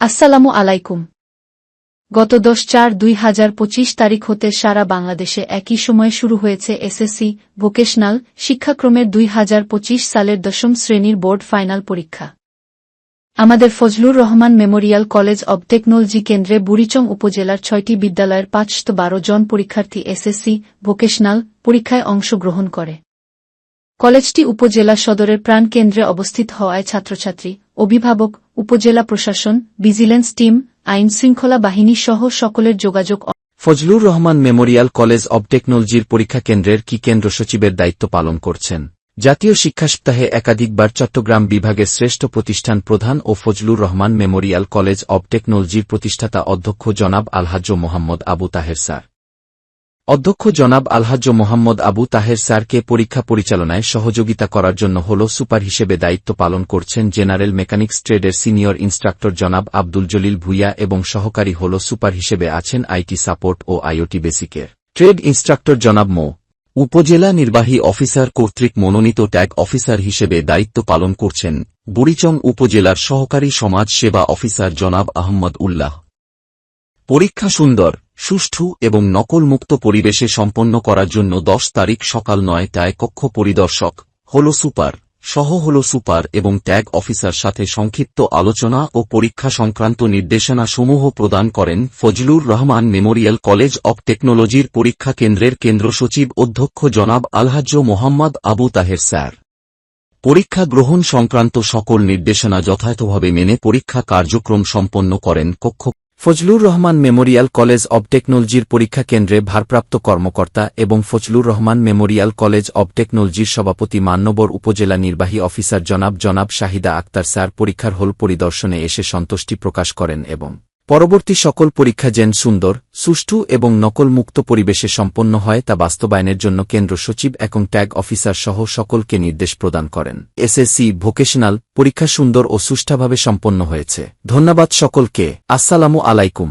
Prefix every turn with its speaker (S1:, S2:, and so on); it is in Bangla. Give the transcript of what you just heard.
S1: আসসালামু আলাইকুম। গত 10/4/2025 তারিখ হতে সারা বাংলাদেশে একই সময়ে শুরু হয়েছে এসএসসি ভোকেশনাল শিক্ষাক্রমের 2025 সালের 10ম শ্রেণীর বোর্ড ফাইনাল পরীক্ষা। আমাদের Fazlur Rahman memorial college of technology কেন্দ্রে বুড়িচং উপজেলার 6টি বিদ্যালয়ের 512 জন পরীক্ষার্থী এসএসসি ভোকেশনাল পরীক্ষায় অংশগ্রহণ করে। কলেজটি উপজেলা সদরের প্রাণকেন্দ্রে অবস্থিত হওয়ায় ছাত্রছাত্রী, অভিভাবক, উপজেলা প্রশাসন, ভিজিল্যান্স টিম, আইন শৃঙ্খলা বাহিনী সহ সকলের যোগাযোগ।
S2: Fazlur Rahman memorial college of টেকনোলজির পরীক্ষা কেন্দ্রের কি কেন্দ্র সচিবের দায়িত্ব পালন করছেন জাতীয় শিক্ষা সপ্তাহে একাধিকবার চট্টগ্রাম বিভাগের শ্রেষ্ঠ প্রতিষ্ঠান প্রধান ও Fazlur Rahman memorial college of টেকনোলজির প্রতিষ্ঠাতা অধ্যক্ষ জনাব আলহাজ্জ মোহাম্মদ আবু তাহের স্যার। অধ্যক্ষ জনাব আলহাজ্জ মোহাম্মদ আবু তাহের স্যারকে পরীক্ষা পরিচালনায় সহযোগিতা করার জন্য হল সুপার হিসেবে দায়িত্ব পালন করছেন জেনারেল মেকানিক্স ট্রেডের সিনিয়র ইন্সট্রাক্টর জনাব আব্দুল জলিল ভুইয়া এবং সহকারী হল সুপার হিসেবে আছেন আইটি সাপোর্ট ও আইওটি বেসিকের ট্রেড ইন্সট্রাক্টর জনাব মো। উপজেলা নির্বাহী অফিসার কর্তৃক মনোনীত ট্যাগ অফিসার হিসেবে দায়িত্ব পালন করছেন বুড়িচং উপজেলার সহকারী সমাজ সেবা অফিসার জনাব আহমদ উল্লাহ। পরীক্ষা সুন্দর, সুষ্ঠু এবং নকলমুক্ত পরিবেশে সম্পন্ন করার জন্য 10 তারিখ সকাল 9টায় কক্ষ পরিদর্শক হল সুপার সহ হল সুপার এবং ট্যাগ অফিসার সাথে সংক্ষিপ্ত আলোচনা ও পরীক্ষা সংক্রান্ত নির্দেশনা সমূহ প্রদান করেন Fazlur Rahman memorial college of টেকনোলজির পরীক্ষা কেন্দ্রের কেন্দ্র সচিব অধ্যক্ষ জনাব আলহাজ্জ মোহাম্মদ আবু তাহের স্যার। পরীক্ষা গ্রহণ সংক্রান্ত সকল নির্দেশনা যথাযথভাবে মেনে পরীক্ষা কার্যক্রম সম্পন্ন করেন কক্ষ Fazlur Rahman memorial college of টেকনোলজির পরীক্ষা কেন্দ্রে ভারপ্রাপ্ত কর্মকর্তা এবং Fazlur Rahman memorial college of টেকনোলজির সভাপতি মান্যবর উপজেলা নির্বাহী অফিসার জনাব শাহিদা আক্তার স্যার পরীক্ষার হল পরিদর্শনে এসে সন্তুষ্টি প্রকাশ করেন এবং পরবর্তী সকল পরীক্ষা যেন সুন্দর, সুষ্ঠু এবং নকলমুক্ত পরিবেশে সম্পন্ন হয় তা বাস্তবায়নের জন্য কেন্দ্র সচিব এবং ট্যাগ অফিসার সহ সকলকে নির্দেশ প্রদান করেন। এসএসসি ভোকেশনাল পরীক্ষা সুন্দর ও সুষ্ঠুভাবে সম্পন্ন হয়েছে। ধন্যবাদ সকলকে। আসসালামু আলাইকুম।